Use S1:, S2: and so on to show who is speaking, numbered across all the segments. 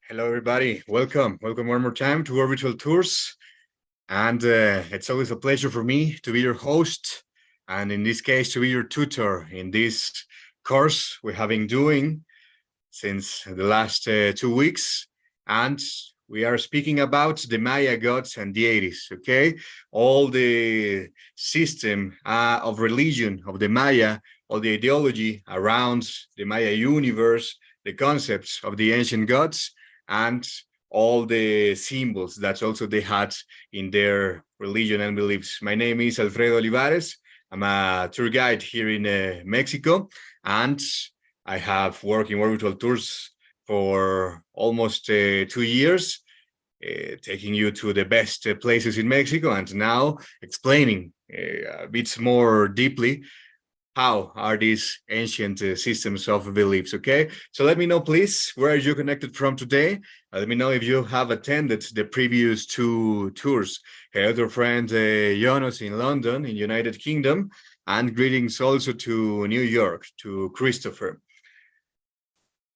S1: Hello, everybody. Welcome. Welcome one more time to Orbital Tours. And it's always a pleasure for me to be your host. And in this case, to be your tutor in this course we have been doing since the last 2 weeks. And we are speaking about the Maya gods and deities, okay? All the system of religion of the Maya, all the ideology around the Maya universe, the concepts of the ancient gods, and all the symbols that also they had in their religion and beliefs. My name is Alfredo Olivares. I'm a tour guide here in Mexico, and I have worked in orbital tours for almost 2 years, taking you to the best places in Mexico, and now explaining a bit more deeply how are these ancient systems of beliefs, okay? So let me know, please, where are you connected from today? Let me know if you have attended the previous 2 tours. Hello to friend Jonas in London, in United Kingdom, and greetings also to New York, to Christopher.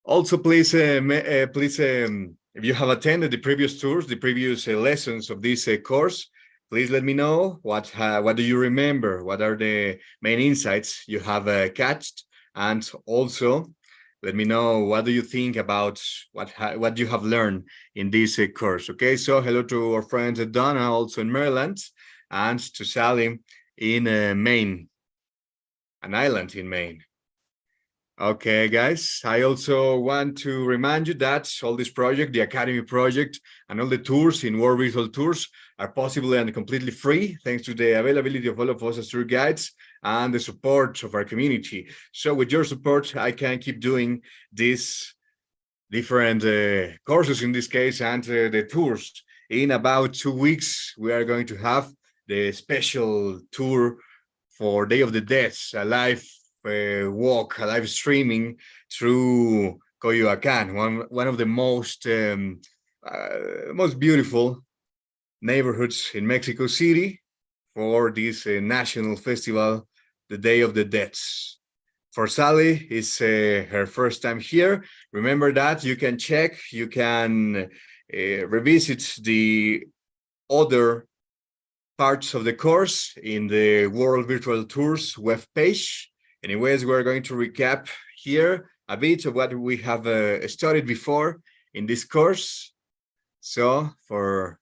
S1: Also, please, if you have attended the previous tours, the previous lessons of this course, please let me know what do you remember, what are the main insights you have catched, and also let me know what do you think about what you have learned in this course. Okay, so hello to our friend Donna, also in Maryland, and to Sally in Maine, an island in Maine. Okay, guys, I also want to remind you that all this project, the Academy project, and all the tours in World Visual Tours are possible and completely free, thanks to the availability of all of us as tour guides and the support of our community. So with your support, I can keep doing these different courses in this case and the tours. In about 2 weeks, we are going to have the special tour for Day of the Dead, a live walk, a live streaming through Coyoacan, one of the most beautiful neighborhoods in Mexico City, for this national festival, the Day of the Dead. For Sally, it's her first time here. Remember that you can check, you can revisit the other parts of the course in the World Virtual Tours webpage. Anyways, we're going to recap here a bit of what we have studied before in this course. So for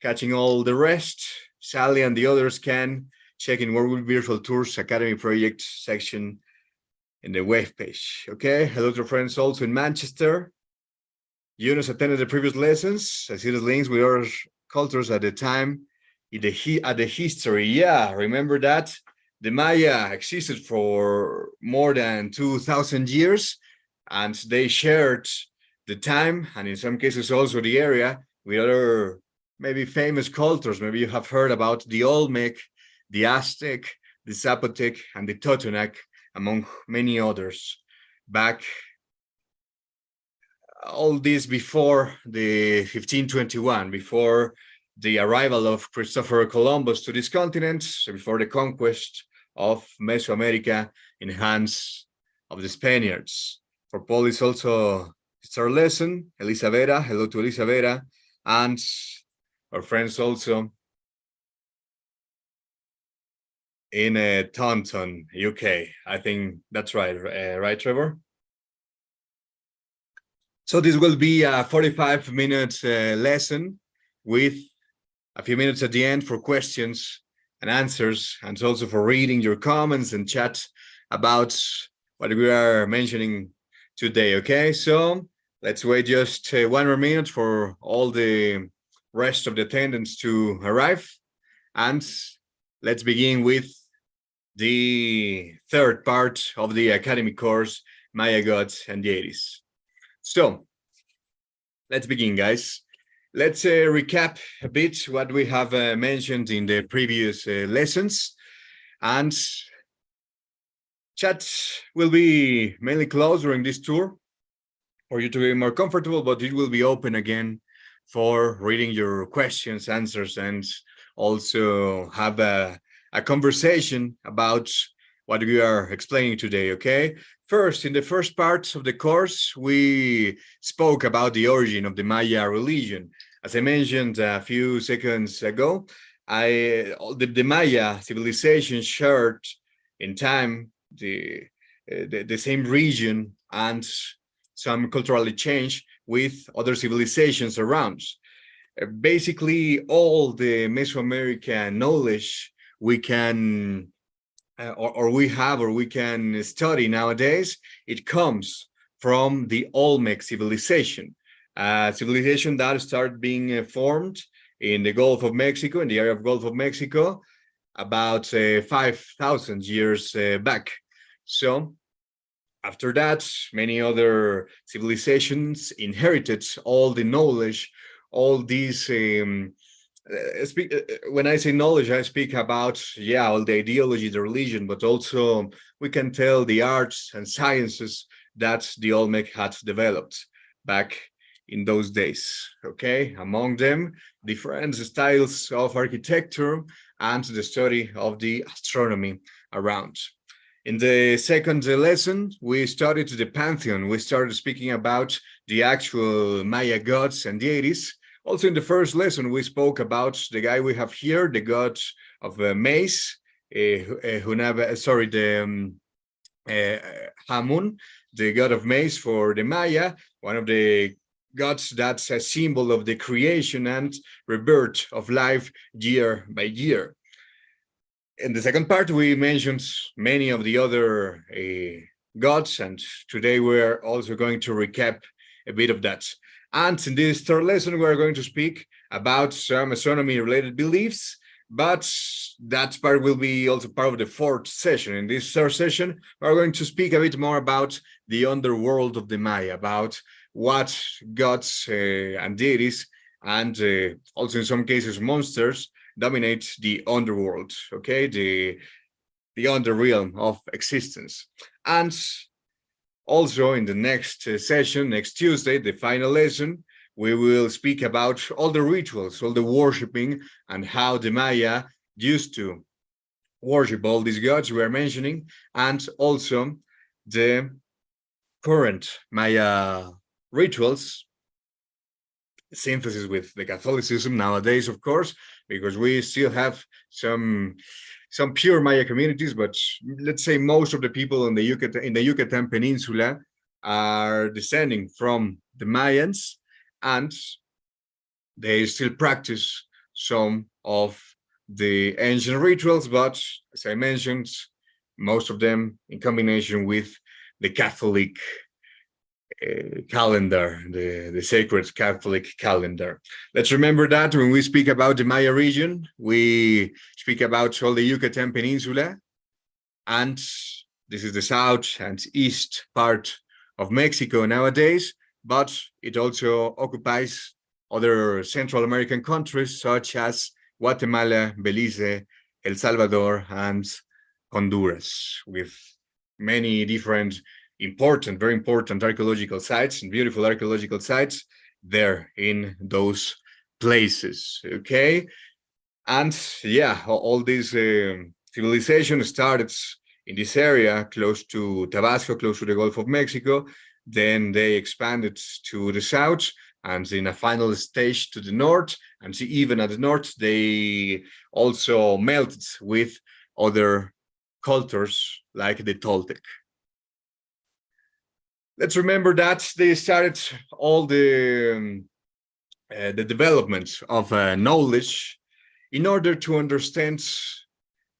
S1: catching all the rest, Sally and the others can check in World Virtual Tours Academy project section in the webpage. Okay, hello to friends also in Manchester. Yunus attended the previous lessons. I see the links with other cultures at the time. At the history, yeah, remember that the Maya existed for more than 2,000 years, and they shared the time, and in some cases also the area, with other maybe famous cultures. Maybe you have heard about the Olmec, the Aztec, the Zapotec, and the Totonac, among many others. Back all this before the 1521, before the arrival of Christopher Columbus to this continent, before the conquest of Mesoamerica in the hands of the Spaniards. For Paul is also, it's our lesson, Elisabetta, hello to Elisabetta, and our friends also in Taunton, UK. I think that's right, right, Trevor? So this will be a 45-minute lesson with a few minutes at the end for questions and answers, and also for reading your comments and chat about what we are mentioning today, okay? So let's wait just 1 more minute for all the rest of the attendants to arrive, and let's begin with the third part of the Academy course, Maya Gods and Deities. So let's begin, guys. Let's recap a bit what we have mentioned in the previous lessons, and chat will be mainly closed during this tour for you to be more comfortable, but it will be open again for reading your questions, answers, and also have a conversation about what we are explaining today, okay? First, in the first part of the course, we spoke about the origin of the Maya religion. As I mentioned a few seconds ago, the Maya civilization shared in time the same region and some culturally change with other civilizations around. Basically, all the Mesoamerican knowledge we can or we have or we can study nowadays, it comes from the Olmec civilization, a civilization that started being formed in the Gulf of Mexico, in the area of Gulf of Mexico, about 5,000 years back. So after that, many other civilizations inherited all the knowledge, all these when I say knowledge, I speak about, yeah, all the ideology, the religion, but also we can tell the arts and sciences that the Olmec had developed back in those days, okay? Among them, different styles of architecture and the study of the astronomy around. In the second lesson, we studied the pantheon. We started speaking about the actual Maya gods and deities. Also, in the first lesson, we spoke about the guy we have here, the god of maize, Hamun, the god of maize for the Maya, one of the gods that's a symbol of the creation and rebirth of life year by year. In the second part, we mentioned many of the other gods, and today we're also going to recap a bit of that. And in this third lesson, we're going to speak about some astronomy-related beliefs, but that part will be also part of the fourth session. In this third session, we're going to speak a bit more about the underworld of the Maya, about what gods and deities, and also in some cases monsters, dominate the underworld, okay, the underrealm of existence. And also in the next session, next Tuesday, the final lesson, we will speak about all the rituals, all the worshiping, and how the Maya used to worship all these gods we are mentioning, and also the current Maya rituals, synthesis with the Catholicism nowadays, of course, because we still have some pure Maya communities, but let's say most of the people in the Yucatan Peninsula are descending from the Mayans, and they still practice some of the ancient rituals, but as I mentioned, most of them in combination with the Catholic calendar, the sacred Catholic calendar. Let's remember that when we speak about the Maya region, we speak about all the Yucatan Peninsula, and this is the south and east part of Mexico nowadays, but it also occupies other Central American countries such as Guatemala, Belize, El Salvador, and Honduras, with many different important, very important archaeological sites and beautiful archaeological sites there in those places, okay? And yeah, all this civilization started in this area close to Tabasco, close to the Gulf of Mexico. Then they expanded to the south, and in a final stage to the north, and even at the north, they also melted with other cultures like the Toltec. Let's remember that they started all the development of knowledge in order to understand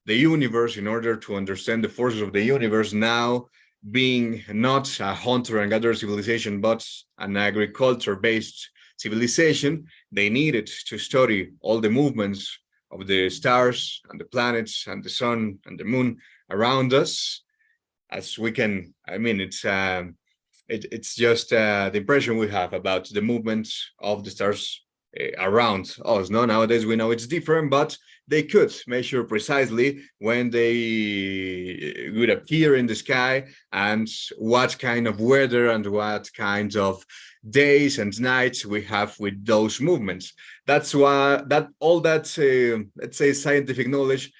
S1: the universe, in order to understand the forces of the universe, now being not a hunter and gatherer civilization, but an agriculture-based civilization. They needed to study all the movements of the stars and the planets and the sun and the moon around us. As we can, I mean, it's just the impression we have about the movement of the stars around us. No, nowadays we know it's different, but they could measure precisely when they would appear in the sky and what kind of weather and what kinds of days and nights we have with those movements. That's why all that let's say scientific knowledge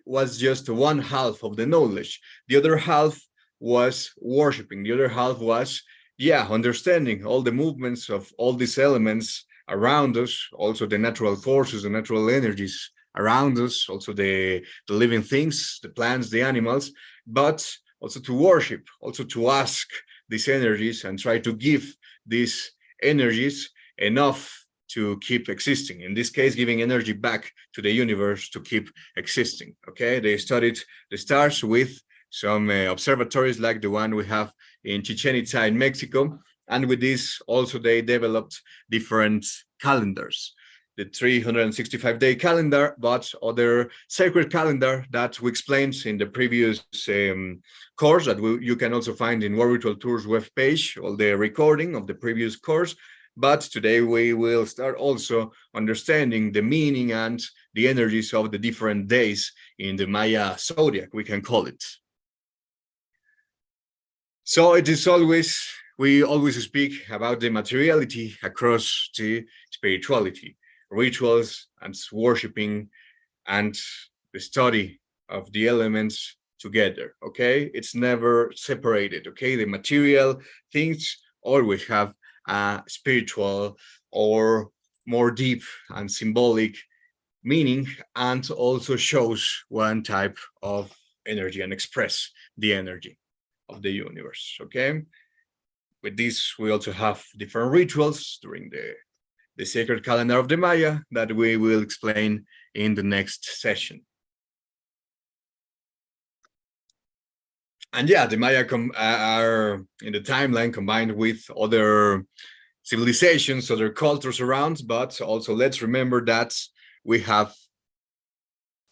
S1: was just one half of the knowledge. The other half was worshiping. The other half was, yeah, understanding all the movements of all these elements around us, also the natural forces, the natural energies around us, also the living things, the plants, the animals, but also to worship, also to ask these energies and try to give these energies enough to keep existing. In this case, giving energy back to the universe to keep existing. Okay, they studied the stars with some observatories like the one we have in Chichen Itza in Mexico. And with this, also they developed different calendars, the 365-day calendar, but other sacred calendar that we explained in the previous course that you can also find in World Ritual Tours webpage, all the recording of the previous course. But today we will start also understanding the meaning and the energies of the different days in the Maya zodiac, we can call it. So it is always, we always speak about the materiality across the spirituality, rituals and worshiping and the study of the elements together, okay? It's never separated, okay? The material things always have a spiritual or more deep and symbolic meaning, and also shows one type of energy and express the energy of the universe, okay? With this, we also have different rituals during the sacred calendar of the Maya that we will explain in the next session. And yeah, the Maya are in the timeline combined with other civilizations, other cultures around, but also let's remember that we have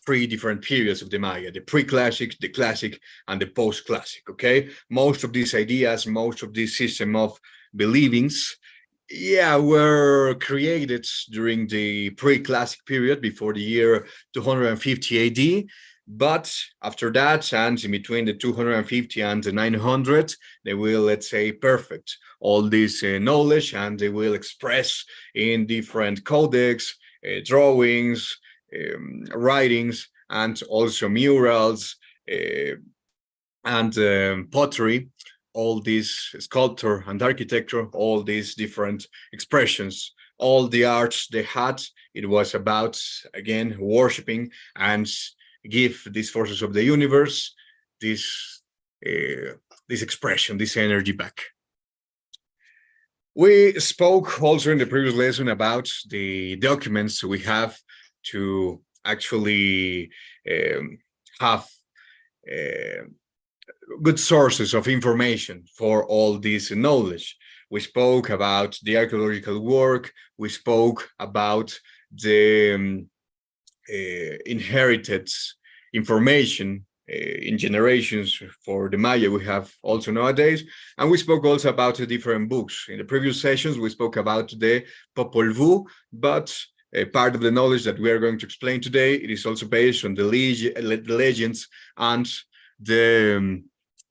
S1: three different periods of the Maya, the pre-classic, the classic, and the post-classic, okay? Most of these ideas, most of this system of believings, yeah, were created during the pre-classic period before the year 250 AD. But after that, and in between the 250 and the 900, they will, let's say, perfect all this knowledge, and they will express in different codex, drawings, writings, and also murals and pottery, all this sculpture and architecture, all these different expressions, all the arts they had, it was about, again, worshiping and give these forces of the universe this expression, this energy back. We spoke also in the previous lesson about the documents we have to actually have good sources of information for all this knowledge. We spoke about the archaeological work. We spoke about the inherited information in generations for the Maya we have also nowadays. And we spoke also about the different books. In the previous sessions, we spoke about the Popol Vuh, but part of the knowledge that we are going to explain today, it is also based on the legends and the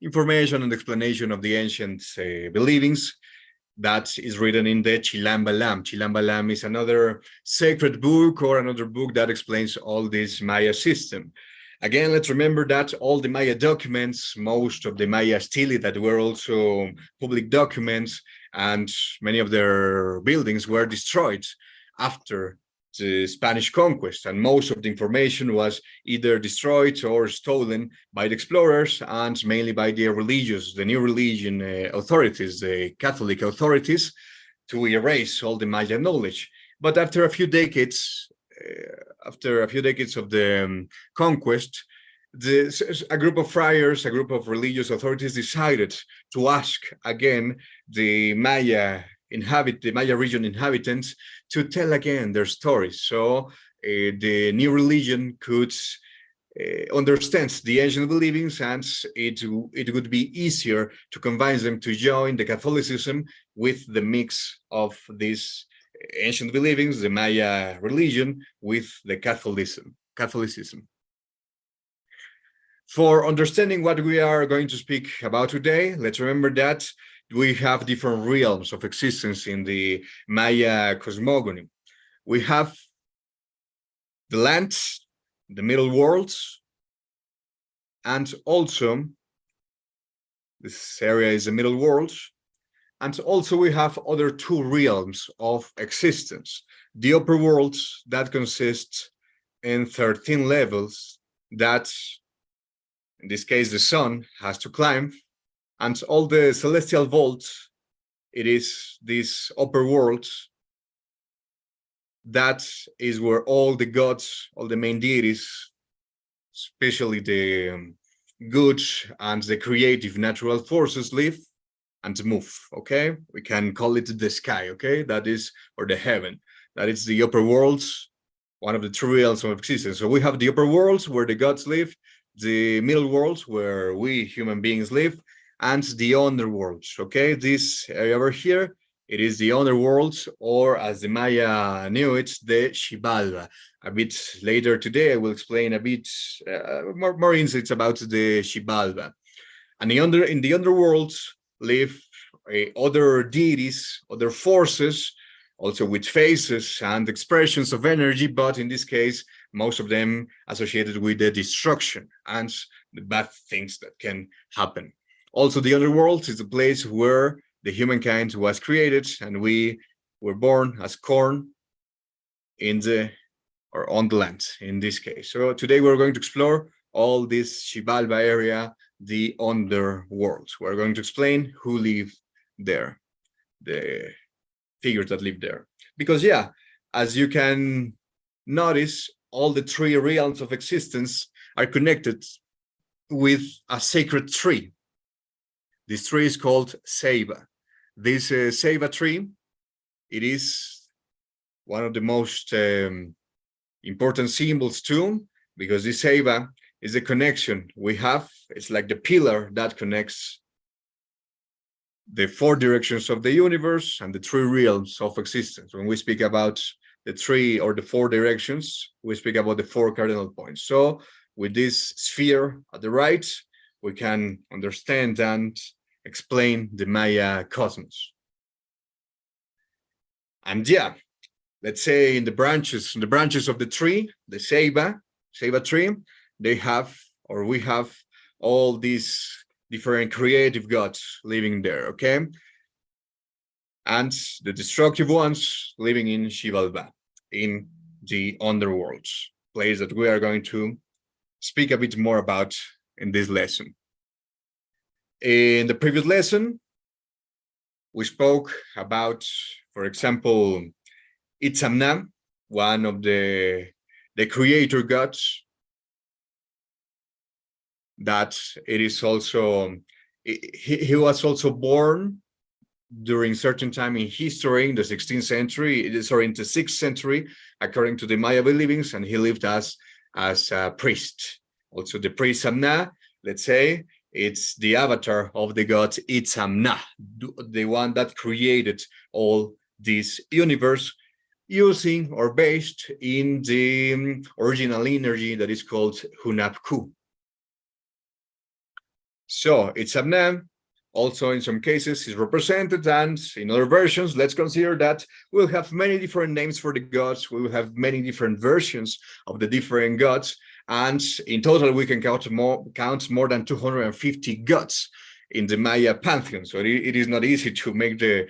S1: information and explanation of the ancient believings that is written in the Chilam Balam. Chilam Balam is another sacred book or another book that explains all this Maya system. Again, let's remember that all the Maya documents, most of the Maya stele that were also public documents, and many of their buildings were destroyed after the Spanish conquest, and most of the information was either destroyed or stolen by the explorers, and mainly by the new religion authorities, the Catholic authorities, to erase all the Maya knowledge. But after a few decades of the conquest, a group of friars, a group of religious authorities decided to ask again the Maya region inhabitants to tell again their stories, so the new religion could understand the ancient beliefs, and it would be easier to convince them to join the Catholicism with the mix of these ancient beliefs, the Maya religion, with the Catholicism. For understanding what we are going to speak about today, let's remember that we have different realms of existence in the Maya cosmogony. We have the land, the middle worlds, And also, this area is the middle world. And also we have other two realms of existence. The upper world that consists in 13 levels that, in this case, the sun has to climb. And all the celestial vaults, it is this upper world that is where all the gods, all the main deities, especially the good and the creative natural forces live and move. Okay, we can call it the sky. Okay, that is, or the heaven, that is the upper worlds, one of the true realms of existence. So we have the upper worlds where the gods live, the middle worlds where we human beings live, and the underworlds. Okay, this area over here, it is the underworld, or as the Maya knew it, the Xibalba. A bit later today, I will explain a bit more insights about the Xibalba. And in the underworld live other deities, other forces, also with faces and expressions of energy, but in this case, most of them associated with the destruction and the bad things that can happen. Also, the underworld is a place where the humankind was created, and we were born as corn in the, or on the land in this case. So today we're going to explore all this Xibalba area, the underworld. We're going to explain who live there, the figures that live there. Because yeah, as you can notice, all the three realms of existence are connected with a sacred tree. This tree is called Ceiba. This Ceiba tree, it is one of the most important symbols too, because this Ceiba is the connection we have. It's like the pillar that connects the four directions of the universe and the three realms of existence. When we speak about the three or the four directions, we speak about the four cardinal points. So with this sphere at the right, we can understand and explain the Maya cosmos. And yeah, let's say in the branches of the tree, the Ceiba tree, they have, or we have, all these different creative gods living there, okay? And the destructive ones living in Xibalba, in the underworld, place that we are going to speak a bit more about in this lesson. In the previous lesson, we spoke about, for example, Itzamna, one of the creator gods, that it is also, he was also born during certain time in history, in the 16th century, in the 6th century, according to the Maya believings, and he lived as a priest. Also the priest Amna, let's say, it's the avatar of the god Itzamna, the one that created all this universe, using or based in the original energy that is called Hunapku. So Itzamna also in some cases is represented, and in other versions, let's consider that we'll have many different names for the gods, we will have many different versions of the different gods, and in total we can count more than 250 gods in the Maya pantheon. So it is not easy to make the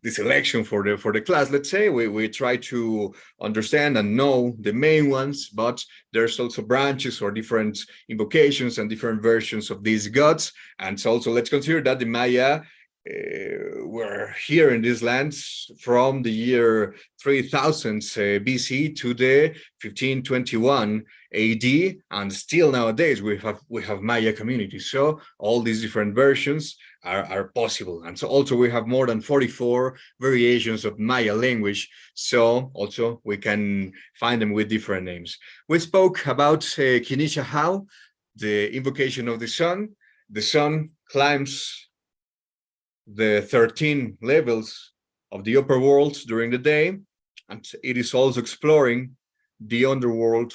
S1: selection for the class. Let's say we try to understand and know the main ones, but there's also branches or different invocations and different versions of these gods. And so also let's consider that the Maya were here in these lands from the year 3000 BC to the 1521 AD, and still nowadays we have Maya communities. So all these different versions are possible, and so also we have more than 44 variations of Maya language. So also we can find them with different names. We spoke about Kinisha Hau, the invocation of the sun. The sun climbs the 13 levels of the upper world during the day, and it is also exploring the underworld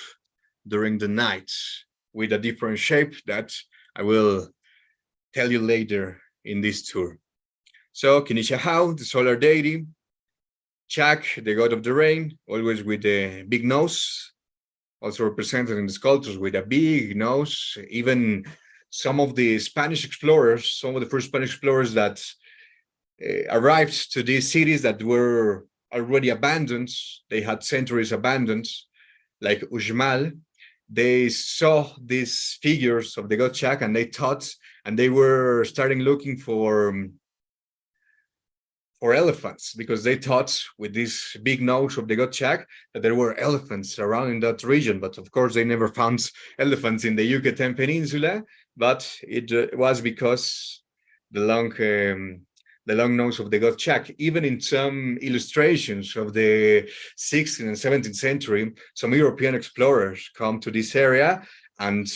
S1: during the nights with a different shape that I will tell you later in this tour. So Kinisha Hau, the solar deity, Chak, the god of the rain, always with the big nose, also represented in the sculptures with a big nose. Even some of the Spanish explorers, some of the first Spanish explorers that arrived to these cities that were already abandoned, they had centuries abandoned, like Ujmal, they saw these figures of the god Chak and they thought, and they were starting looking for elephants, because they thought with this big nose of the god Chak that there were elephants around in that region. But of course, they never found elephants in the Yucatan Peninsula. But it was because the long nose of the god Chak. Even in some illustrations of the 16th and 17th century, some European explorers come to this area, and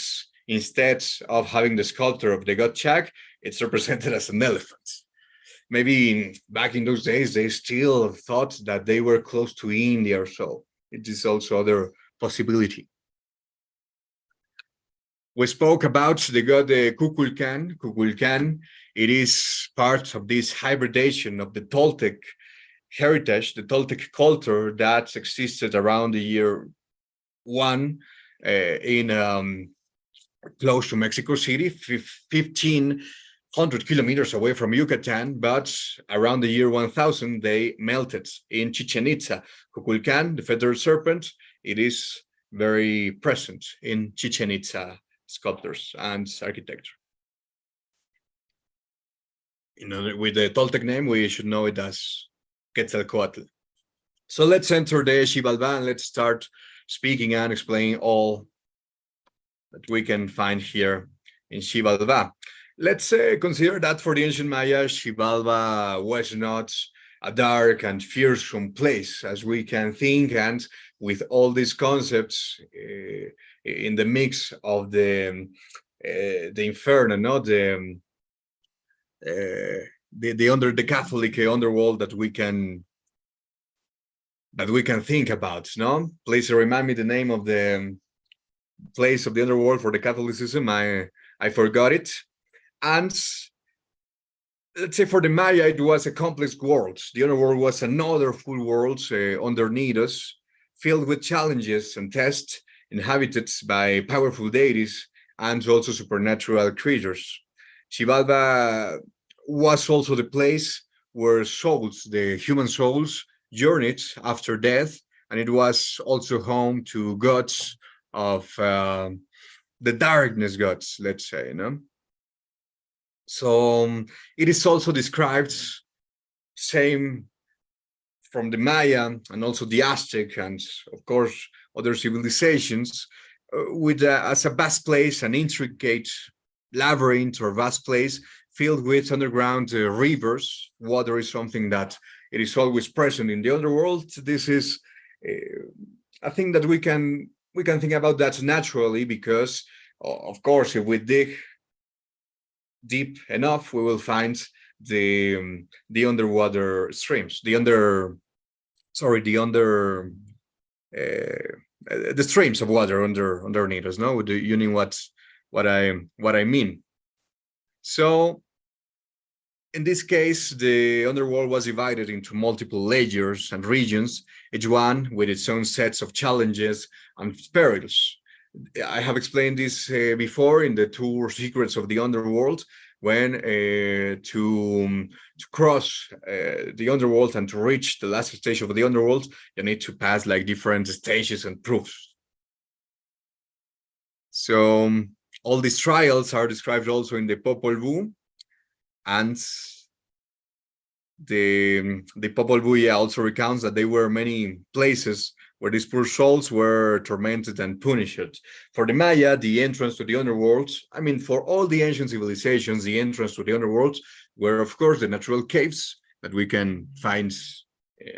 S1: instead of having the sculpture of the god Chak, it's represented as an elephant. Maybe back in those days, they still thought that they were close to India or so. It is also other possibility. We spoke about the god Kukulkan. Kukulkan, it is part of this hybridation of the Toltec heritage, the Toltec culture that existed around the year 1 in close to Mexico City, 1,500 kilometers away from Yucatan, but around the year 1000, they melted in Chichen Itza. Kukulkan, the feathered serpent, it is very present in Chichen Itza sculptures and architecture. With the Toltec name, we should know it as Quetzalcoatl. So let's enter the Xibalbá and let's start speaking and explaining all that we can find here in Xibalbá. Let's consider that for the ancient Maya, Xibalbá was not a dark and fearsome place as we can think, and with all these concepts in the mix of the inferno, not the under the Catholic underworld that we can think about. No, please remind me the name of the place of the underworld for the Catholicism. I forgot it. And let's say for the Maya, it was a complex world. The underworld was another full world underneath us, filled with challenges and tests, inhabited by powerful deities and also supernatural creatures. Xibalbá was also the place where souls, the human souls, journeyed after death, and it was also home to gods of the darkness gods, let's say, So it is also described, same from the Maya and also the Aztec and of course other civilizations, with as a vast place, an intricate labyrinth or vast place filled with underground rivers. Water is something that it is always present in the underworld. This is a thing that we can think about that naturally, because of course if we dig deep enough, we will find the underwater streams, the streams of water underneath us. No, do you know what I mean? So in this case, the underworld was divided into multiple layers and regions, each one with its own sets of challenges and perils. I have explained this before in the tour Secrets of the Underworld, when to cross the underworld and to reach the last stage of the underworld, you need to pass like different stages and proofs. So all these trials are described also in the Popol Vuh, and the Popol Vuh also recounts that there were many places where these poor souls were tormented and punished. For the Maya, the entrance to the underworld, I mean, for all the ancient civilizations, the entrance to the underworld were, of course, the natural caves that we can find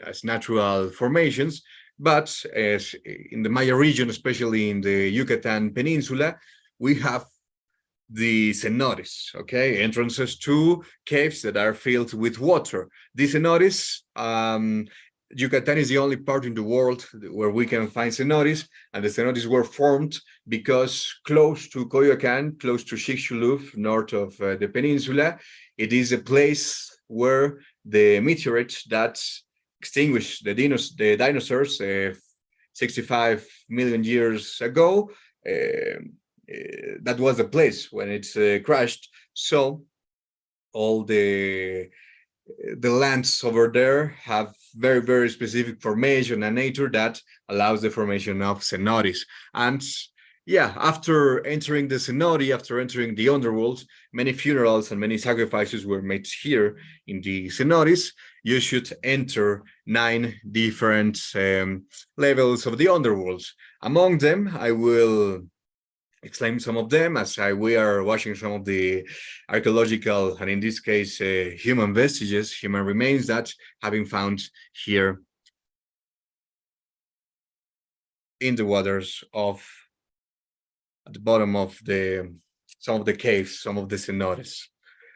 S1: as natural formations. But as in the Maya region, especially in the Yucatan Peninsula, we have the cenotes, okay, entrances to caves that are filled with water. These cenotes, Yucatan is the only part in the world where we can find cenotes, and the cenotes were formed because close to Coyoacán, close to Chicxulub, north of the peninsula, it is a place where the meteorites that extinguished the dinosaurs 65 million years ago. That was the place when it's crashed. So all the lands over there have very specific formation and nature that allows the formation of cenotes. And yeah, after entering the cenote, after entering the underworld, many funerals and many sacrifices were made here in the cenotes. You should enter 9 different levels of the underworld. Among them, I will explain some of them as we are watching some of the archaeological, and in this case, human vestiges, human remains that have been found here in the waters of, at the bottom of some of the caves, some of the cenotes.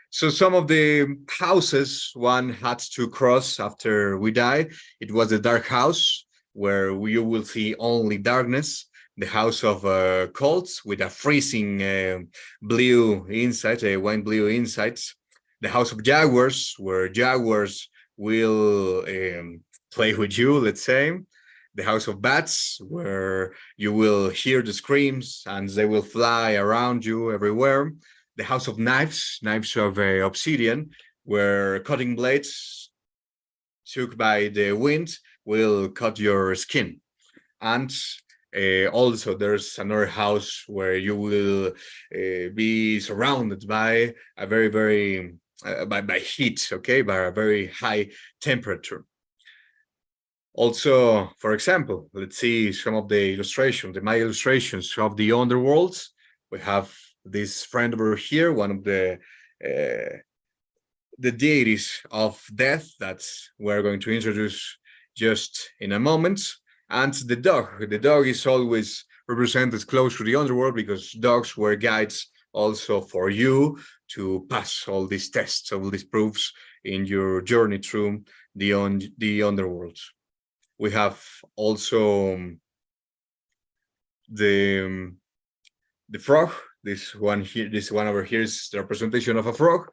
S1: So some of the houses one had to cross after we die. It was the dark house where you will see only darkness. The house of colts with a freezing blue inside, a wine blue insides. The house of jaguars, where jaguars will play with you, let's say. The house of bats, where you will hear the screams and they will fly around you everywhere. The house of knives, knives of obsidian, where cutting blades took by the wind will cut your skin. And also there's another house where you will be surrounded by a very by heat, okay, by a very high temperature. Also, for example, let's see some of the illustrations, the Maya illustrations of the underworld. We have this friend over here, one of the deities of death that we're going to introduce just in a moment. And the dog is always represented close to the underworld because dogs were guides also for you to pass all these tests, all these proofs in your journey through the underworld. We have also the frog. This one here, this one over here is the representation of a frog,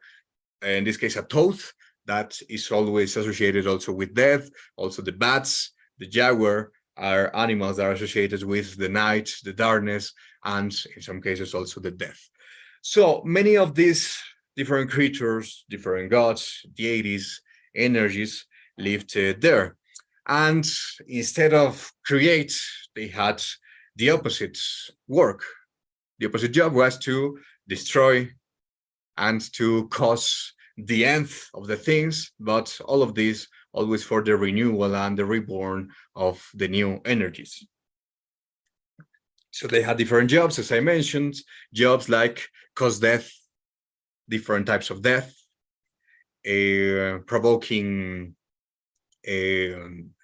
S1: in this case a toad, that is always associated also with death. Also the bats, the jaguar are animals that are associated with the night, the darkness, and in some cases also the death. So many of these different creatures, different gods, deities, energies lived there. And instead of create, they had the opposite work. The opposite job was to destroy and to cause the end of the things, but all of this always for the renewal and the reborn of the new energies. So they had different jobs, as I mentioned, jobs like cause death, different types of death, provoking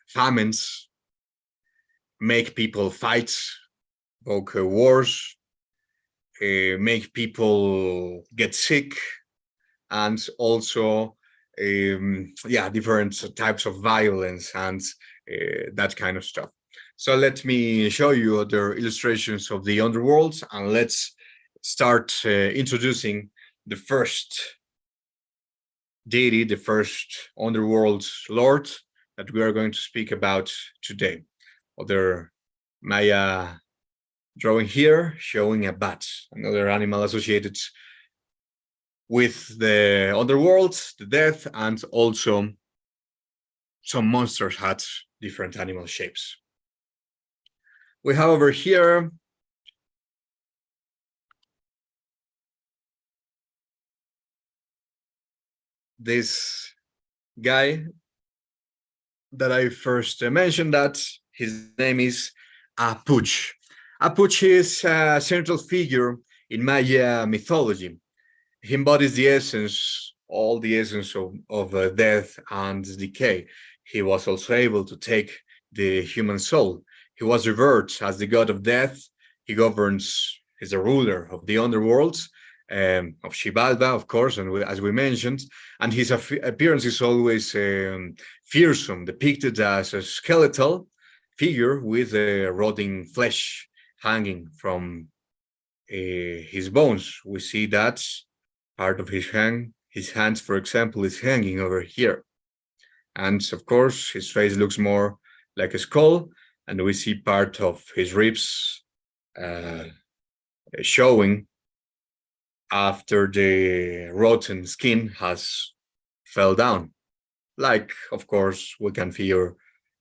S1: famines, make people fight, provoke wars, make people get sick, and also different types of violence and that kind of stuff. So let me show you other illustrations of the underworld, and let's start introducing the first deity, the first underworld lord that we are going to speak about today. Other Maya drawing here showing a bat, another animal associated with the underworld, the death, and also some monsters had different animal shapes. We have over here this guy that I first mentioned, that his name is Apuch. Apuch is a central figure in Maya mythology. He embodies the essence, all the essence of death and decay. He was also able to take the human soul. He was revered as the god of death. He governs, he's the ruler of the underworld, of Xibalba, of course, and as we mentioned, and his appearance is always fearsome, depicted as a skeletal figure with rotting flesh hanging from his bones. We see that part of his hands, for example, is hanging over here. And of course, his face looks more like a skull, and we see part of his ribs showing after the rotten skin has fell down. Like, of course, we can figure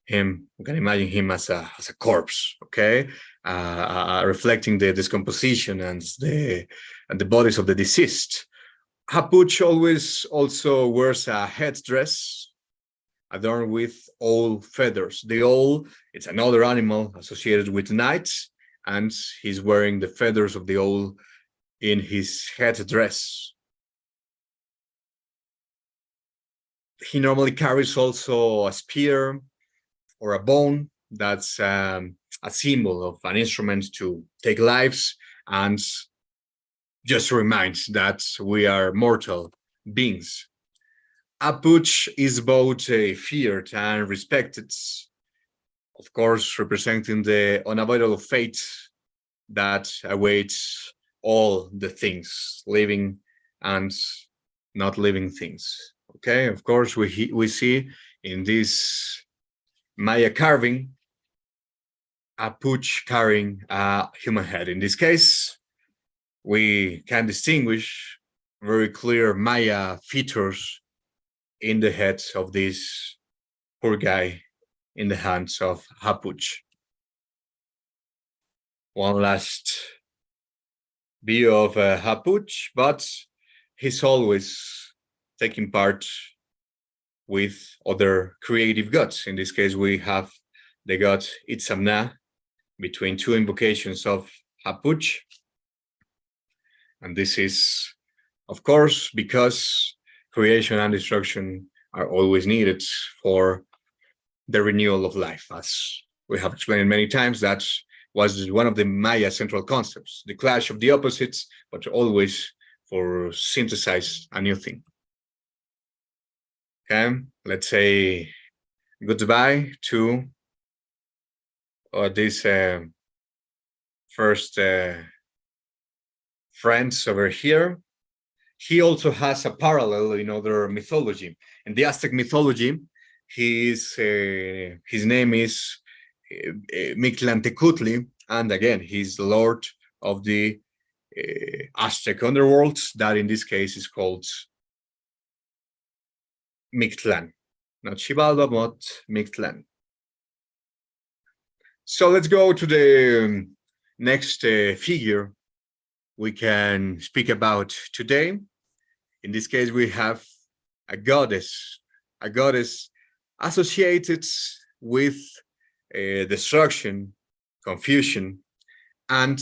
S1: him, we can imagine him as a corpse, okay, reflecting the decomposition and the bodies of the deceased. Hapuch always also wears a headdress adorned with owl feathers. The owl, it's another animal associated with night, and he's wearing the feathers of the owl in his headdress. He normally carries also a spear or a bone. That's a symbol of an instrument to take lives and just reminds that we are mortal beings. Hapuch is both feared and respected, of course, representing the unavoidable fate that awaits all the things, living and not living things. Okay, of course, we see in this Maya carving Hapuch carrying a human head. In this case, we can distinguish very clear Maya features in the head of this poor guy in the hands of Hapuch. One last view of Hapuch, but he's always taking part with other creative gods. In this case, we have the god Itzamna between two invocations of Hapuch. And this is, of course, because creation and destruction are always needed for the renewal of life. As we have explained many times, that was one of the Maya central concepts, the clash of the opposites, but always for synthesize a new thing. Okay, let's say goodbye to this first friends over here. He also has a parallel in other mythology. In the Aztec mythology, his name is Mictlantecutli, and again, he's the lord of the Aztec underworld, that in this case is called Mictlan. Not Xibalba, but Mictlan. So let's go to the next figure we can speak about today. In this case, we have a goddess associated with destruction, confusion, and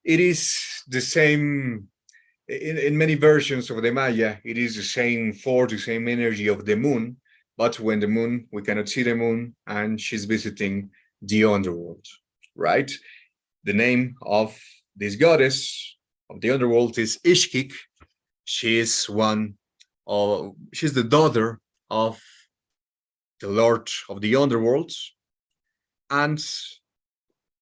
S1: it is the same in many versions of the Maya. It is the same force, the same energy of the moon, but when the moon, we cannot see the moon, and she's visiting the underworld, right? The name of this goddess of the underworld is Ishkik. She's she's the daughter of the Lord of the Underworld, and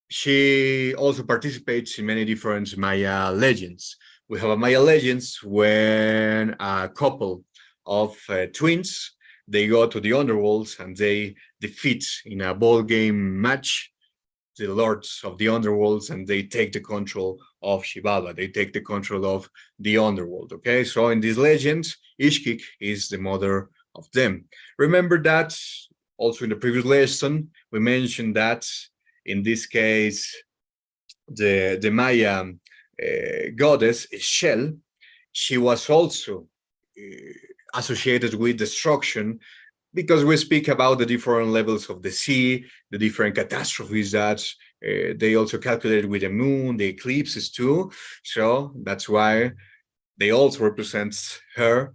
S1: she also participates in many different Maya legends. We have a Maya legends when a couple of twins, they go to the underworld and they defeat in a ball game match the lords of the underworlds, and they take the control of Xibalba. They take the control of the underworld. Okay, so in these legends, Ishkik is the mother of them. Remember that also in the previous lesson we mentioned that in this case the Maya goddess Shell, she was also associated with destruction, because we speak about the different levels of the sea, the different catastrophes that they also calculated with the moon, the eclipses too. So that's why they also represent her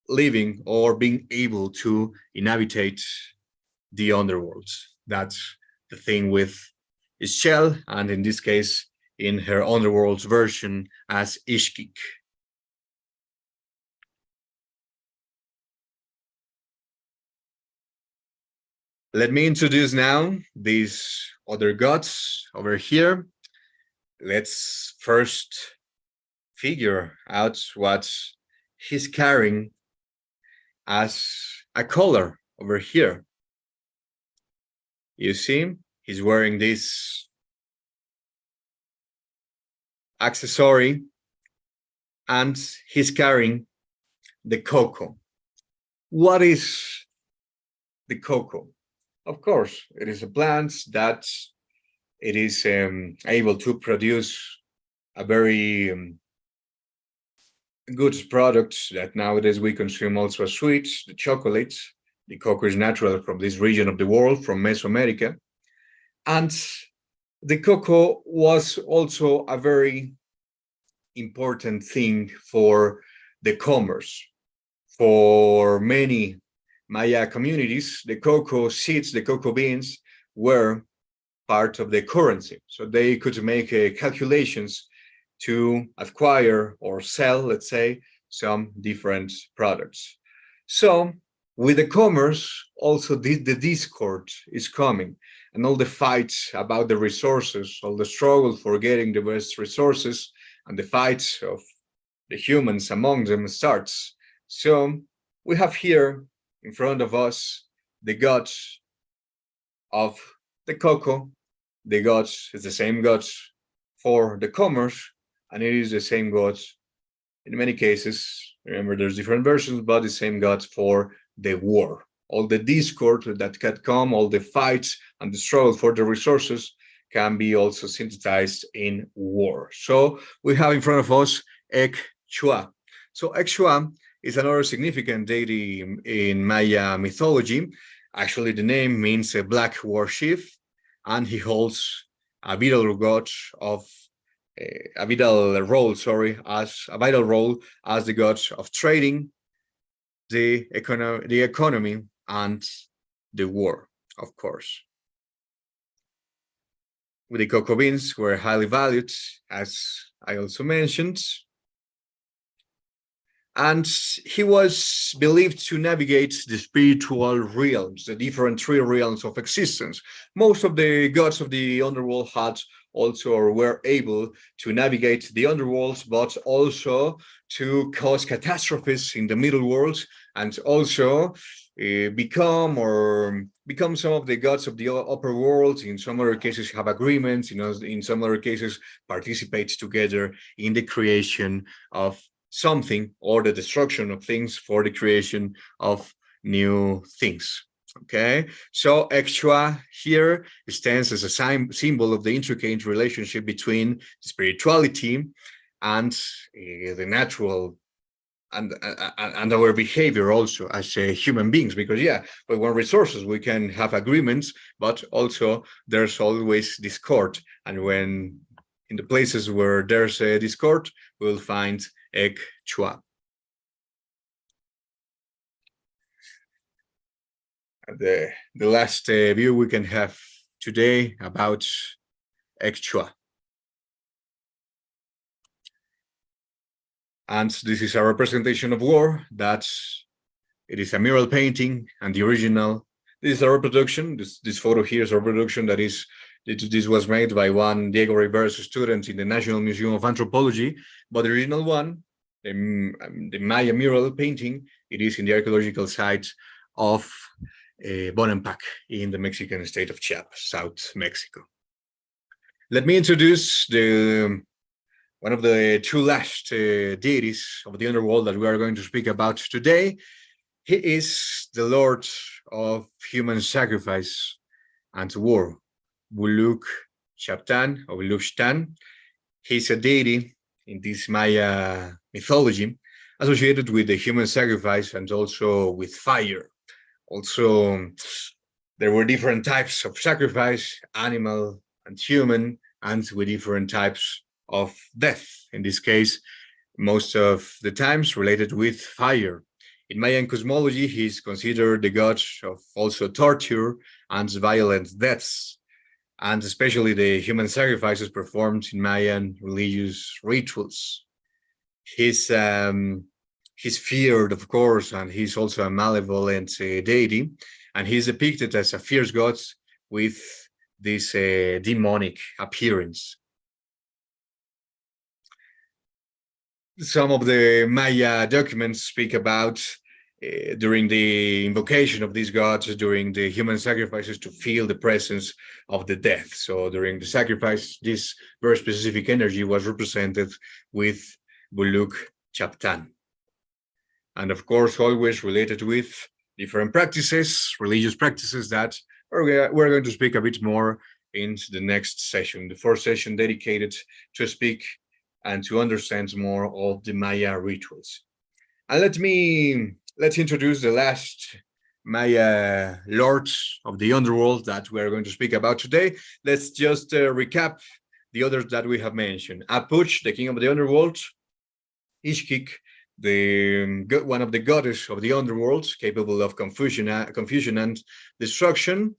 S1: living or being able to inhabitate the underworld. That's the thing with Ischel, and in this case, in her underworld's version as Ishkik. Let me introduce now these other gods over here. Let's first figure out what he's carrying as a color over here. You see, He's wearing this accessory, and he's carrying the cocoa. What is the cocoa? Of course, it is a plant that it is able to produce a very good product that nowadays we consume also as sweets, the chocolate. The cocoa is natural from this region of the world, from Mesoamerica. And the cocoa was also a very important thing for the commerce. For many Maya communities, the cocoa seeds, the cocoa beans were part of the currency. So they could make calculations to acquire or sell, let's say, some different products. So with the commerce, also the discord is coming, and all the fights about the resources, all the struggle for getting the best resources, and the fights of the humans among them starts. So we have here in front of us the gods of the cocoa. The gods is the same gods for the commerce, and it is the same gods in many cases. Remember, there's different versions, but the same gods for the war. All the discord that can come, all the fights and the struggle for the resources can be also synthesized in war. So we have in front of us Ek Chua. So Ek Chua is another significant deity in Maya mythology. Actually, the name means a black war chief, and he holds a vital god of a vital role, as a vital role as the god of trading, the economy, and the war, of course. The cocoa beans were highly valued, as I also mentioned, and he was believed to navigate the spiritual realms, the different three realms of existence. Most of the gods of the underworld had also or were able to navigate the underworld, but also to cause catastrophes in the middle world, and also become some of the gods of the upper world. In some other cases have agreements, in some other cases participate together in the creation of something or the destruction of things for the creation of new things. Okay, so Ek Chua here stands as a symbol of the intricate relationship between spirituality and the natural and our behavior also as human beings, because we want resources, we can have agreements, but also there's always discord, and when in the places where there's a discord, we'll find Ek Chua. The last view we can have today about Ek Chua. And this is a representation of war. It is a mural painting, and the original, this is a reproduction. This photo here is a reproduction this was made by one Diego Rivera's student in the National Museum of Anthropology, but the original one, the Maya mural painting, it is in the archaeological site of Bonampak in the Mexican state of Chiapas, South Mexico. Let me introduce one of the two last deities of the underworld that we are going to speak about today. He is the Lord of human sacrifice and war, Buluk Shaptan or Buluk Shtan. He's a deity in this Maya mythology associated with the human sacrifice and also with fire. Also, there were different types of sacrifice, animal and human, and with different types of death. In this case, most of the times related with fire. In Mayan cosmology, he's considered the god of also torture and violent deaths, and especially the human sacrifices performed in Mayan religious rituals. He's feared, of course, and he's also a malevolent deity, and he's depicted as a fierce god with this demonic appearance. Some of the Maya documents speak about during the invocation of these gods, during the human sacrifices, to feel the presence of the death. So during the sacrifice, this very specific energy was represented with Buluk Chaptan. And of course, always related with different practices, religious practices that we're going to speak a bit more in the next session, the fourth session dedicated to speak and to understand more of the Maya rituals. And let's introduce the last Maya lords of the underworld that we're going to speak about today. Let's just recap the others that we have mentioned. Apuch, the king of the underworld. Ishkik, one of the goddess of the underworld, capable of confusion and destruction.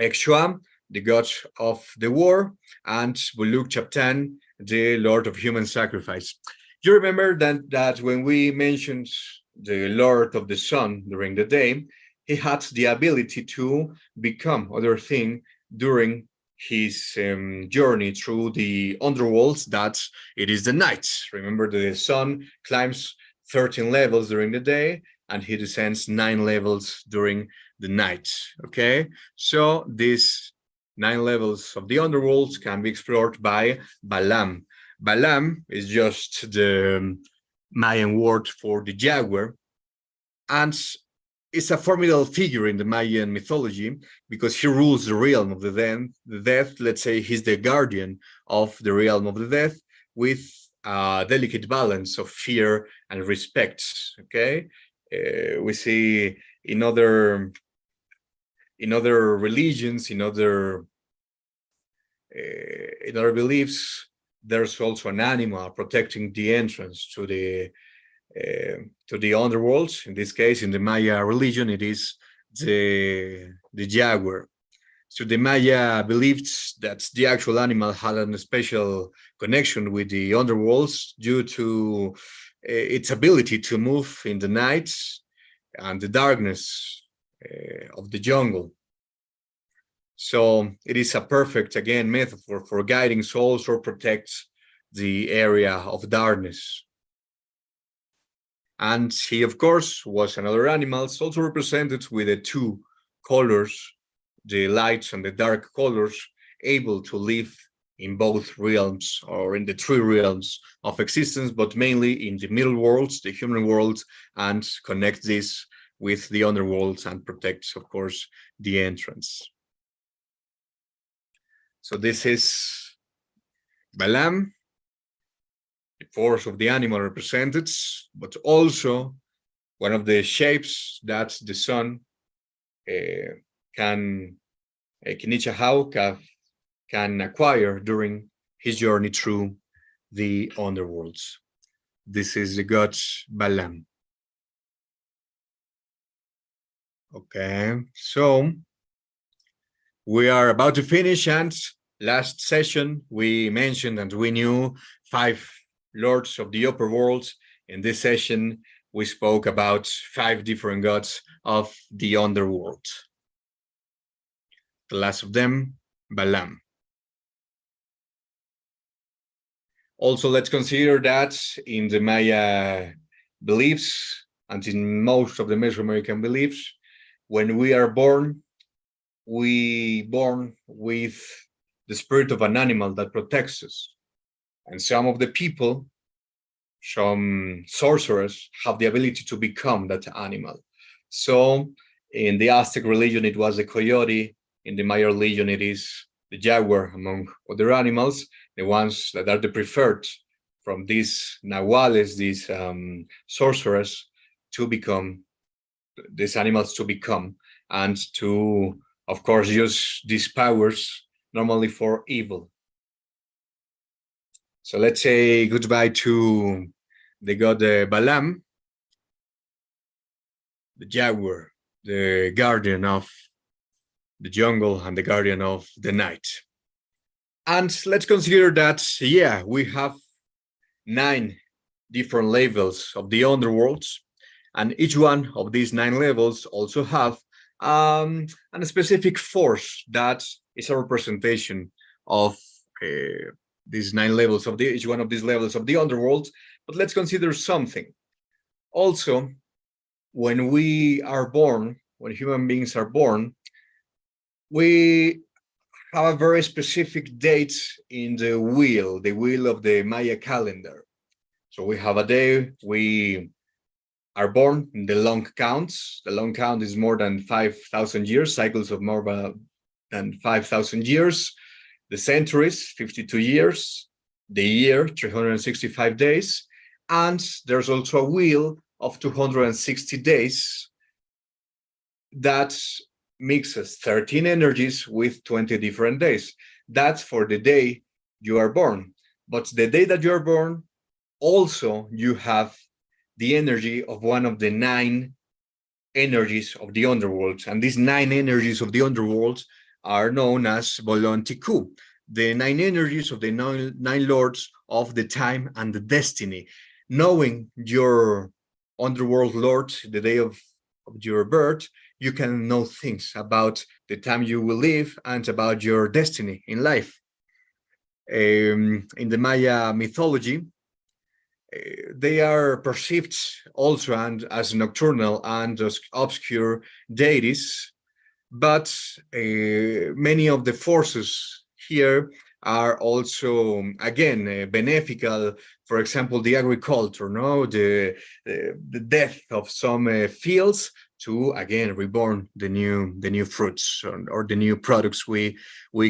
S1: Ekshua, the god of the war, and Buluk Chaptan, the lord of human sacrifice. You remember that when we mentioned the Lord of the Sun during the day, he had the ability to become other thing during his journey through the underworlds, that it is the night. Remember, the sun climbs 13 levels during the day and he descends 9 levels during the night. Okay, so these 9 levels of the underworlds can be explored by Balam. Balam is just the Mayan word for the jaguar, and is a formidable figure in the Mayan mythology because he rules the realm of the death. Let's say he's the guardian of the realm of the death, with a delicate balance of fear and respect. Okay, we see in other religions, in other beliefs, there's also an animal protecting the entrance to the underworld. In this case, in the Maya religion, it is the jaguar. So the Maya believed that the actual animal had a special connection with the underworlds due to its ability to move in the night and the darkness of the jungle. So it is a perfect, again, metaphor for guiding souls or protects the area of darkness. And he, of course, was another animal, also represented with the 2 colors, the light and the dark colors, able to live in both realms, or in the 3 realms of existence, but mainly in the middle worlds, the human world, and connect this with the underworlds and protects, of course, the entrance. So this is Balam, the force of the animal represented, but also one of the shapes that the sun can acquire during his journey through the underworlds. This is the god Balam. Okay, so we are about to finish, and last session we mentioned and we knew 5 lords of the upper world. In this session, we spoke about 5 different gods of the underworld. The last of them, Balam. Also, let's consider that in the Maya beliefs and in most of the Mesoamerican beliefs, when we are born, we born with the spirit of an animal that protects us. And some of the people, some sorcerers, have the ability to become that animal. So in the Aztec religion, it was the coyote. In the Maya religion, it is the jaguar, among other animals, the ones that are the preferred from these nahuales, these sorcerers, to become, these animals to become, and to, of course, use these powers normally for evil. So let's say goodbye to the god Balam, the jaguar, the guardian of the jungle and the guardian of the night. And let's consider that, yeah, we have 9 different levels of the underworlds, and each one of these 9 levels also have a specific force that is a representation of these 9 levels of each one of these levels of the underworld. But let's consider something. Also, when we are born, when human beings are born, we have a very specific date in the wheel of the Maya calendar. So we have a day we are born in the long counts. The long count is more than 5,000 years, cycles of more than 5,000 years. The centuries, 52 years. The year, 365 days. And there's also a wheel of 260 days that mixes 13 energies with 20 different days. That's for the day you are born. But the day that you are born, also you have the energy of one of the 9 energies of the underworld. And these 9 energies of the underworld are known as Bolon Tiku, the 9 energies of the nine lords of the time and the destiny. Knowing your underworld lord the day of your birth, you can know things about the time you will live and about your destiny in life. In the Maya mythology, they are perceived also and as nocturnal and as obscure deities, but many of the forces here are also again beneficial. For example, the agriculture, no, the death of some fields to again reborn the new fruits or the new products we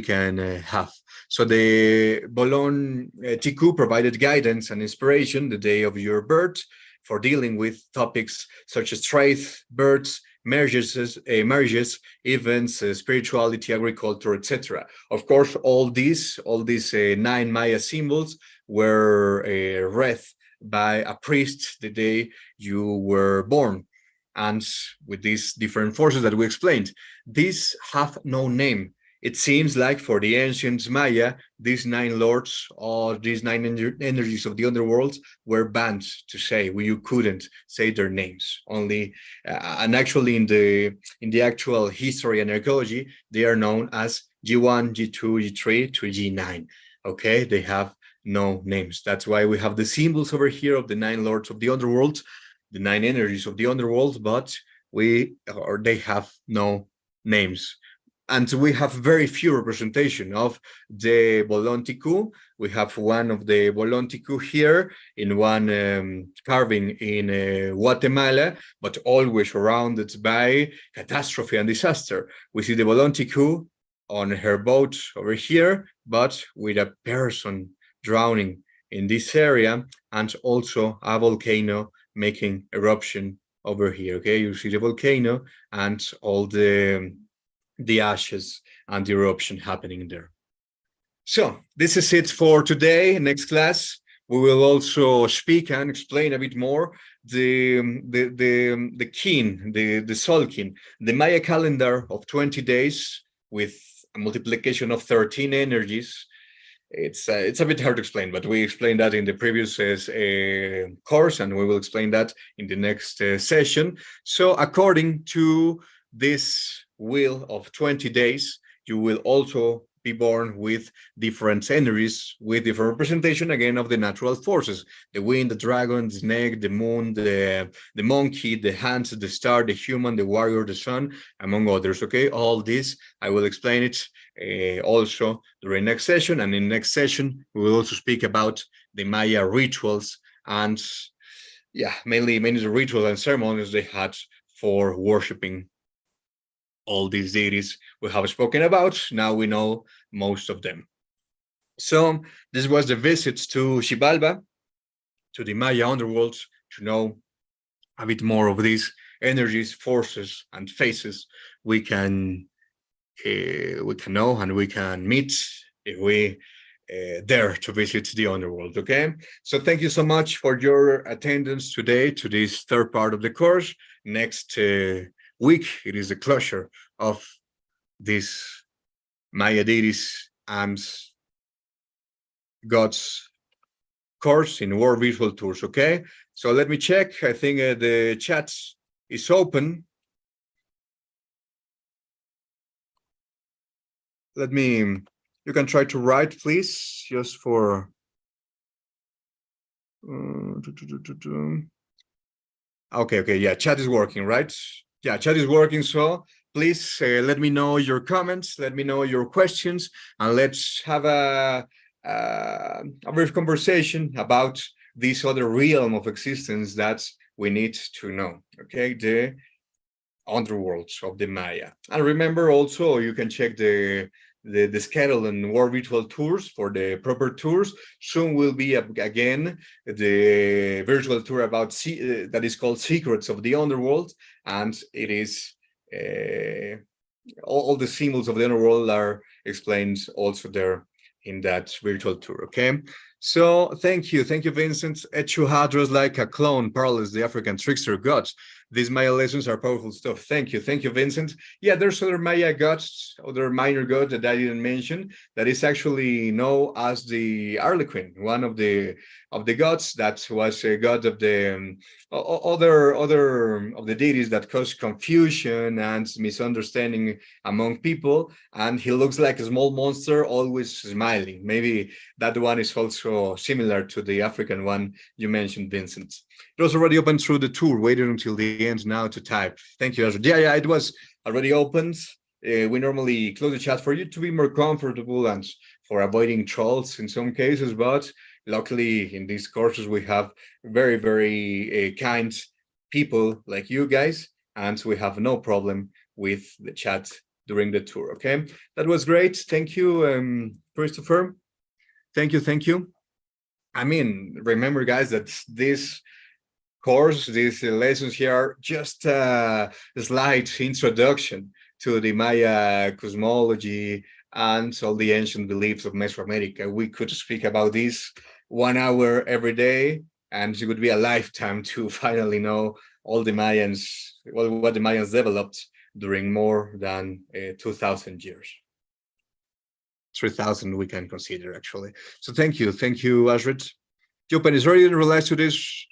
S1: can have. So the Bolon Tiku provided guidance and inspiration the day of your birth for dealing with topics such as trade, births, marriages, events, spirituality, agriculture, etc. Of course, all these 9 Maya symbols were read by a priest the day you were born. And with these different forces that we explained, these have no name. It seems like for the ancient Maya, these 9 lords or these 9 energies of the underworld were banned to say. You couldn't say their names. Only, and actually in the actual history and archaeology, they are known as G1, G2, G3 to G9. Okay, they have no names. That's why we have the symbols over here of the 9 lords of the underworld, the 9 energies of the underworld, but they have no names. And we have very few representation of the Bolon Tiku. We have one of the Bolon Tiku here in one carving in Guatemala, but always surrounded by catastrophe and disaster. We see the Bolon Tiku on her boat over here, but with a person drowning in this area, and also a volcano making eruption over here. Okay, you see the volcano and all the ashes and the eruption happening there. So this is it for today. Next class, we will also speak and explain a bit more the kin, the sol kin, the Maya calendar of 20 days with a multiplication of 13 energies. It's a bit hard to explain, but we explained that in the previous course, and we will explain that in the next session. So according to this wheel of 20 days, you will also be born with different energies, with different representation again of the natural forces: the wind, the dragon, the snake, the moon, the monkey, the hand, the star, the human, the warrior, the sun, among others. Okay, all this I will explain it also during next session. And in next session we will also speak about the Maya rituals and mainly the rituals and ceremonies they had for worshiping all these deities we have spoken about. Now we know most of them. So this was the visit to Xibalba, to the Maya underworld, to know a bit more of these energies, forces, and faces we can know and we can meet if we dare to visit the underworld. Okay, so thank you so much for your attendance today to this third part of the course. Next week it is the closure of this Maya deities and gods course in World Visual Tours. Okay, so let me check. I think the chat is open. You can try to write, please, just for Okay, yeah, chat is working, right? Yeah, chat is working. So please let me know your comments, let me know your questions, and let's have a brief conversation about this other realm of existence that we need to know. Okay, the underworlds of the Maya. And remember also, you can check the schedule and War Virtual Tours for the proper tours. Soon will be again the virtual tour about that is called Secrets of the Underworld, and it is all the symbols of the underworld are explained also there in that virtual tour. Okay, so thank you, Vincent. Echu Hadros like a clone parallels the African trickster gods. These Maya lessons are powerful stuff. Thank you, Vincent. Yeah, there's other Maya gods, other minor gods that I didn't mention. That is actually known as the Harlequin, one of the gods that was a god of the other of the deities that caused confusion and misunderstanding among people. And he looks like a small monster, always smiling. Maybe that one is also similar to the African one you mentioned, Vincent. It was already open through the tour, waited until the end now to type. Thank you, Ezra. Yeah, it was already opened. We normally close the chat for you to be more comfortable and for avoiding trolls in some cases, but luckily in these courses we have very, very kind people like you guys, and we have no problem with the chat during the tour. Okay, that was great. Thank you, Christopher. Thank you. I mean, remember, guys, that this course, these lessons here are just a slight introduction to the Maya cosmology and all the ancient beliefs of Mesoamerica. We could speak about this 1 hour every day, and it would be a lifetime to finally know all the Mayans, well, what the Mayans developed during more than 2,000 years. 3,000 we can consider, actually. So thank you, Ashrit. Jopen, sorry I didn't realize today's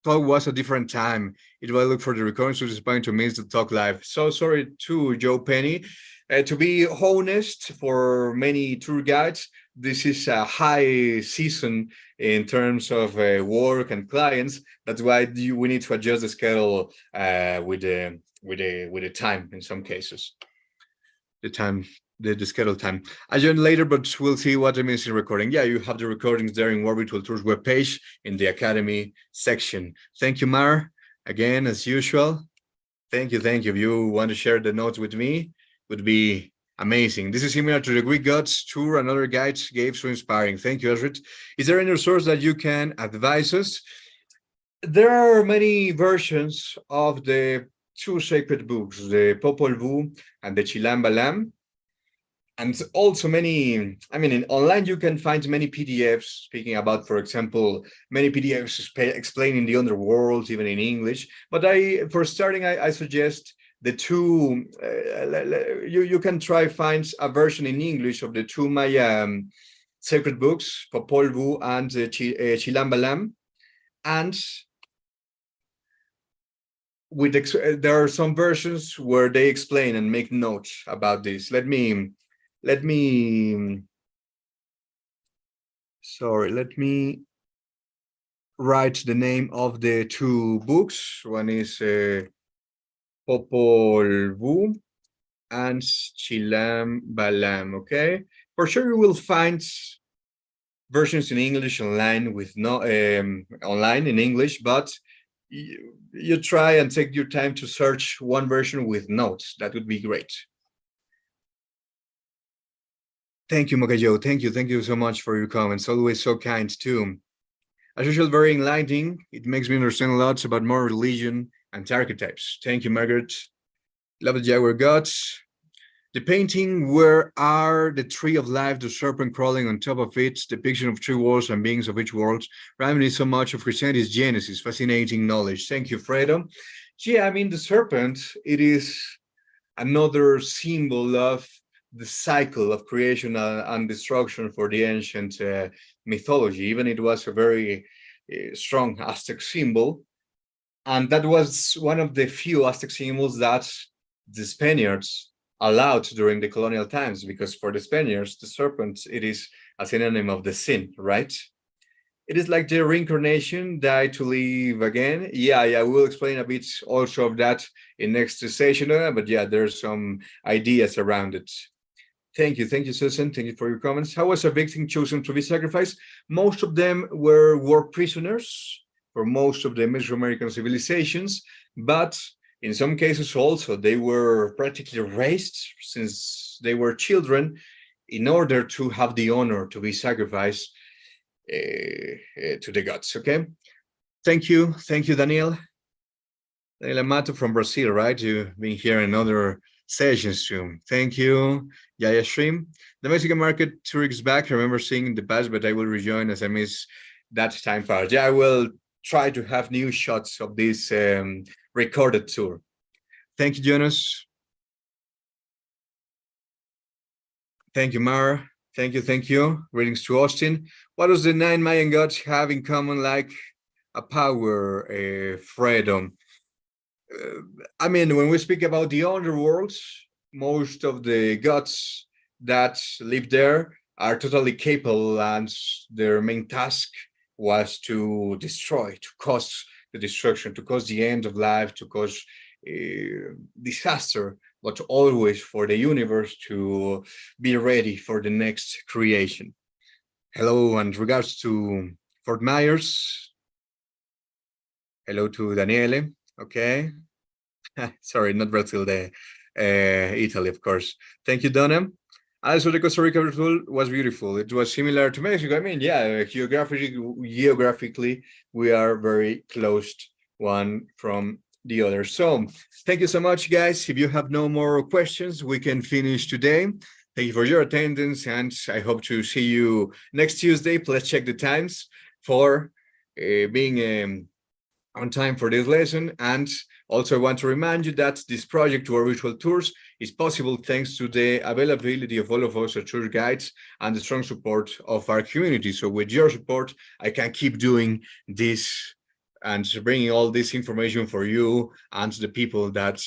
S1: talk was a different time. It will look for the recording, so it's going to miss the talk live. So sorry to Joe Penny. To be honest, for many tour guides, this is a high season in terms of work and clients. That's why we need to adjust the schedule with the time in some cases. The scheduled time. I joined later, but we'll see what I missed in recording. Yeah, you have the recordings there in War Virtual Tours webpage in the Academy section. Thank you, Mar. Again, as usual. Thank you. If you want to share the notes with me, would be amazing. This is similar to the Greek Gods tour and other guides gave so inspiring. Thank you, Ezra. Is there any resource that you can advise us? There are many versions of the two sacred books, the Popol Vuh and the Chilam Balam. And also many, I mean, online you can find many PDFs speaking about, for example, many PDFs explaining the underworld, even in English. But for starting, I suggest the two, you can try find a version in English of the two Maya sacred books, Popol Vuh and Chilam Balam. And there are some versions where they explain and make notes about this. Let me write the name of the two books. One is Popol Vuh and Chilam Balam. Okay, for sure you will find versions in English online with online in English, but you try and take your time to search one version with notes. That would be great. Thank you, Mokajo. Thank you so much for your comments. Always so kind too. As usual, very enlightening. It makes me understand a lot about more religion and archetypes. Thank you, Margaret. Love the Jaguar Gods. The painting Where Are the Tree of Life, the serpent crawling on top of it, depiction of three worlds and beings of each world, reminding me so much of Christianity's Genesis. Fascinating knowledge. Thank you, Fredo. Yeah, I mean, the serpent, it is another symbol of the cycle of creation and destruction for the ancient mythology. Even it was a very strong Aztec symbol. And that was one of the few Aztec symbols that the Spaniards allowed during the colonial times, because for the Spaniards, the serpent, it is a synonym of the sin, right? It is like the reincarnation, die to live again. Yeah, we'll explain a bit also of that in next session, but yeah, there's some ideas around it. Thank you, Susan. Thank you for your comments. How was a victim chosen to be sacrificed? Most of them were war prisoners for most of the Mesoamerican civilizations, but in some cases also they were practically raised since they were children in order to have the honor to be sacrificed to the gods. Okay, thank you, Daniel. Daniel Amato from Brazil, right? You've been here in other sessions too. Thank you, Yaya Stream. The Mexican market 2 weeks back. I remember seeing in the past, but I will rejoin as I miss that time part. Yeah, I will try to have new shots of this recorded tour. Thank you, Jonas. Thank you, Mara. Thank you. Greetings to Austin. What does the 9 Mayan gods have in common, like a power, freedom? I mean, when we speak about the underworlds, most of the gods that live there are totally capable, and their main task was to destroy, to cause the destruction, to cause the end of life, to cause disaster, but always for the universe to be ready for the next creation. Hello, and regards to Fort Myers. Hello to Daniele. Okay. Sorry, not Brazil, Italy, of course. Thank you, Donna. Also, the Costa Rica tour was beautiful. It was similar to Mexico. I mean, yeah, geographically, we are very close one from the other. So thank you so much, guys. If you have no more questions, we can finish today. Thank you for your attendance, and I hope to see you next Tuesday. Please check the times for being on time for this lesson. And also I want to remind you that this project to our virtual tours is possible thanks to the availability of all of us as tour guides and the strong support of our community. So with your support, I can keep doing this and bringing all this information for you and the people that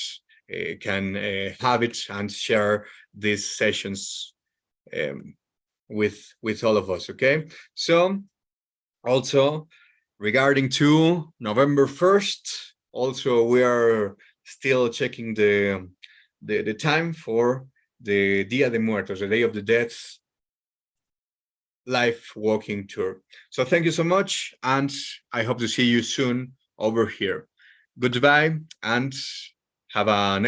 S1: can have it and share these sessions with all of us. Okay, so also regarding to November 1st, also we are still checking the time for the Dia de Muertos, the Day of the Dead live walking tour. So thank you so much, and I hope to see you soon over here. Goodbye, and have a